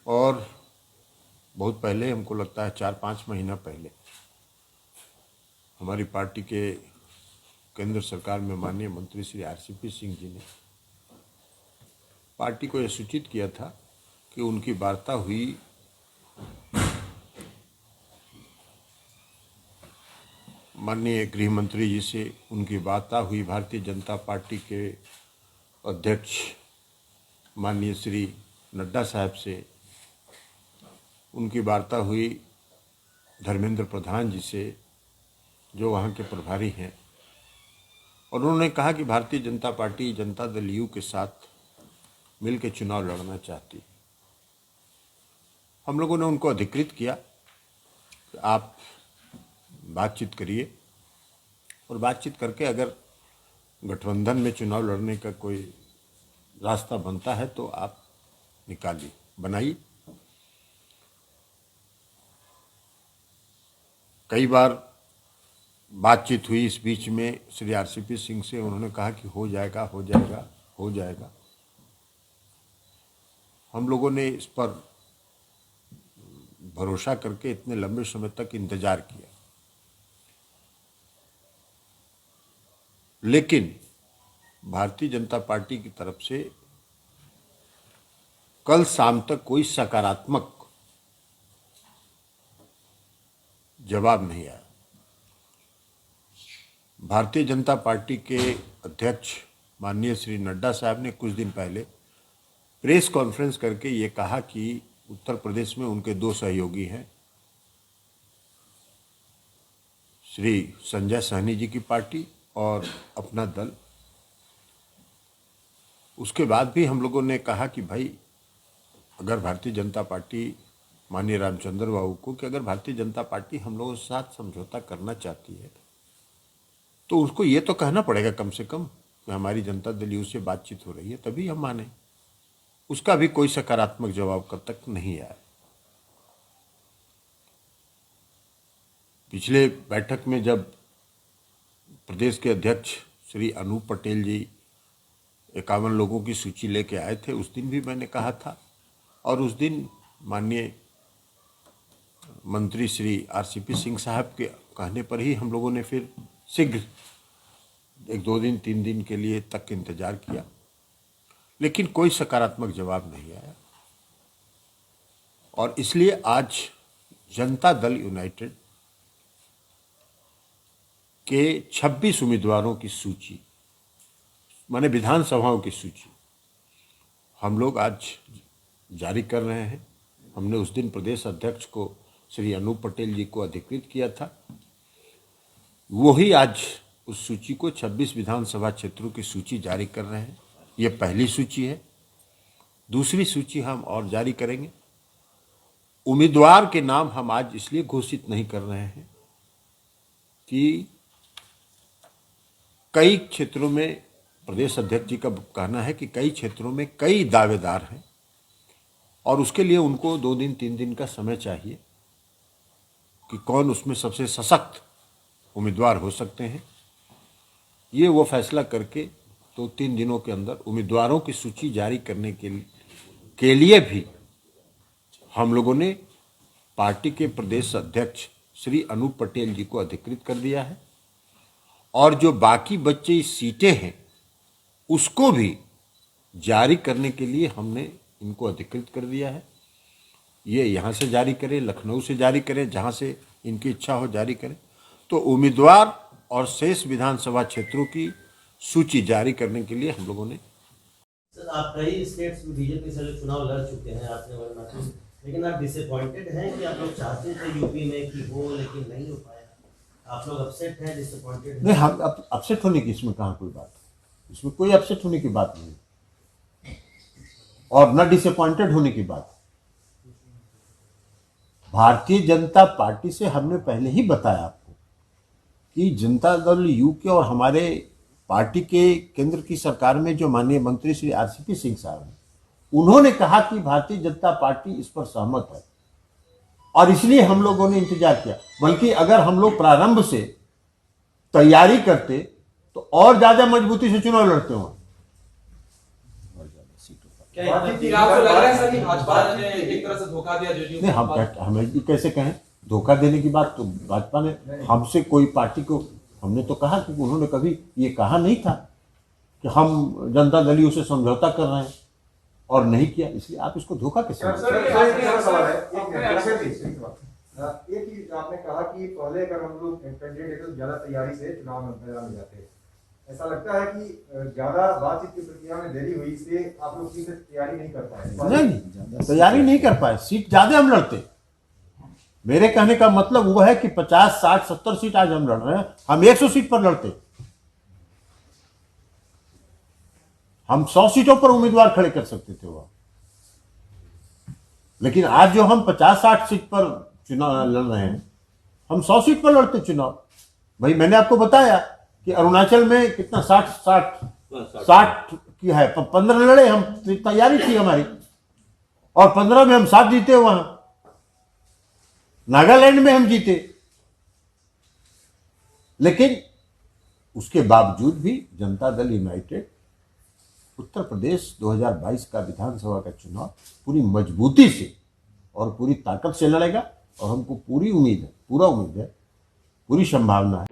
और बहुत पहले, हमको लगता है 4-5 महीना पहले, हमारी पार्टी के केंद्र सरकार में माननीय मंत्री श्री आरसीपी सिंह जी ने पार्टी को यह सूचित किया था कि उनकी वार्ता हुई माननीय गृह मंत्री जी से, उनकी वार्ता हुई भारतीय जनता पार्टी के अध्यक्ष माननीय श्री नड्डा साहब से, उनकी वार्ता हुई धर्मेंद्र प्रधान जी से जो वहाँ के प्रभारी हैं, और उन्होंने कहा कि भारतीय जनता पार्टी जनता दल यू के साथ मिलकर चुनाव लड़ना चाहती। हम लोगों ने उनको अधिकृत किया कि आप बातचीत करिए, और बातचीत करके अगर गठबंधन में चुनाव लड़ने का कोई रास्ता बनता है तो आप निकालिए, बनाइए। कई बार बातचीत हुई इस बीच में श्री आरसीपी सिंह से, उन्होंने कहा कि हो जाएगा हो जाएगा हो जाएगा। हम लोगों ने इस पर भरोसा करके इतने लंबे समय तक इंतजार किया, लेकिन भारतीय जनता पार्टी की तरफ से कल शाम तक कोई सकारात्मक जवाब नहीं आया। भारतीय जनता पार्टी के अध्यक्ष माननीय श्री नड्डा साहब ने कुछ दिन पहले प्रेस कॉन्फ्रेंस करके ये कहा कि उत्तर प्रदेश में उनके 2 सहयोगी हैं, श्री संजय सहनी जी की पार्टी और अपना दल। उसके बाद भी हम लोगों ने कहा कि भाई, अगर भारतीय जनता पार्टी, माननीय रामचंद्र बाबू को, कि अगर भारतीय जनता पार्टी हम लोगों के साथ समझौता करना चाहती है तो उसको ये तो कहना पड़ेगा कम से कम कि हमारी जनता दल यू से बातचीत हो रही है, तभी हम माने। उसका भी कोई सकारात्मक जवाब कब तक नहीं आया। पिछले बैठक में जब प्रदेश के अध्यक्ष श्री अनूप पटेल जी 51 लोगों की सूची लेके आए थे, उस दिन भी मैंने कहा था, और उस दिन माननीय मंत्री श्री आरसीपी सिंह साहब के कहने पर ही हम लोगों ने फिर शीघ्र 1-2 दिन 3 दिन के लिए तक इंतजार किया, लेकिन कोई सकारात्मक जवाब नहीं आया। और इसलिए आज जनता दल यूनाइटेड के 26 उम्मीदवारों की सूची, माने विधानसभाओं की सूची, हम लोग आज जारी कर रहे हैं। हमने उस दिन प्रदेश अध्यक्ष को श्री अनूप पटेल जी को अधिकृत किया था, वही आज उस सूची को 26 विधानसभा क्षेत्रों की सूची जारी कर रहे हैं। ये पहली सूची है। दूसरी सूची हम और जारी करेंगे। उम्मीदवार के नाम हम आज इसलिए घोषित नहीं कर रहे हैं कि कई क्षेत्रों में, प्रदेश अध्यक्ष जी का कहना है कि कई क्षेत्रों में कई दावेदार हैं और उसके लिए उनको 2 दिन 3 दिन का समय चाहिए कि कौन उसमें सबसे सशक्त उम्मीदवार हो सकते हैं। ये वो फैसला करके 2-3 दिनों के अंदर उम्मीदवारों की सूची जारी करने के लिए भी हम लोगों ने पार्टी के प्रदेश अध्यक्ष श्री अनूप पटेल जी को अधिकृत कर दिया है, और जो बाकी बची सीटें हैं उसको भी जारी करने के लिए हमने इनको अधिकृत कर दिया है। ये यहाँ से जारी करें, लखनऊ से जारी करें, जहाँ से इनकी इच्छा हो जारी करें। तो उम्मीदवार और शेष विधानसभा क्षेत्रों की सूची जारी करने के लिए हम लोगों ने। सर, आप कई स्टेट्स में बीजेपी से चुनाव लड़ चुके हैं, आपने वरना, लेकिन आप डिसअपॉइंटेड हैं कि आप लोग चाहते थे यूपी में कि हो, लेकिन नहीं हो पाया? आप लोग अपसेट हैं, डिसअपॉइंटेड हैं? नहीं, हम अपसेट होने की इसमें कहाँ कोई बात है। इसमें कोई अपसेट होने की बात नहीं और न डिसअपॉइंटेड होने की बात। भारतीय जनता पार्टी से हमने पहले ही बताया आपको कि जनता दल यू के और हमारे पार्टी के केंद्र की सरकार में जो माननीय मंत्री श्री आरसीपी सिंह साहब हैं, उन्होंने कहा कि भारतीय जनता पार्टी इस पर सहमत है, और इसलिए हम लोगों ने इंतजार किया। बल्कि अगर हम लोग प्रारंभ से तैयारी करते तो और ज्यादा मजबूती से चुनाव लड़ते हो। क्या आपको लग रहा है सर कि भाजपा ने एक तरह से धोखा दिया जेडीयू नहीं, हमें ये कैसे कहें धोखा देने की बात? तो भाजपा ने हमसे कोई पार्टी को, हमने तो कहा कि उन्होंने कभी ये कहा नहीं था कि हम जनता दलियों से समझौता कर रहे हैं और नहीं किया, इसलिए आप इसको धोखा कैसे सर, मानते हैं? एक सवाल है, एक ही आपने कहा कि पहले अगर हम लोग कैंडिडेट तो ज्यादा तैयारी से चुनाव मैदान में जाते हैं, ऐसा लगता है कि ज्यादा बातचीत की प्रक्रिया में देरी हुई से आप लोग ठीक से तैयारी नहीं कर पाए? नहीं, तैयारी नहीं कर पाए, सीट ज्यादा हम लड़ते। मेरे कहने का मतलब वो है कि 50, 60, 70 सीट आज हम लड़ रहे हैं, हम 100 सीट पर लड़ते। हम 100 सीटों पर उम्मीदवार खड़े कर सकते थे वह, लेकिन आज जो हम 50-60 सीट पर चुनाव लड़ रहे हैं, हम 100 सीट पर लड़ते चुनाव। भाई मैंने आपको बताया कि अरुणाचल में कितना 60 की है, 15 लड़े हम, तैयारी थी हमारी, और 15 में हम 7 जीते। वहां नागालैंड में हम जीते, लेकिन उसके बावजूद भी जनता दल यूनाइटेड उत्तर प्रदेश 2022 का विधानसभा का चुनाव पूरी मजबूती से और पूरी ताकत से लड़ेगा, और हमको पूरी उम्मीद है, पूरा उम्मीद है, पूरी संभावना है।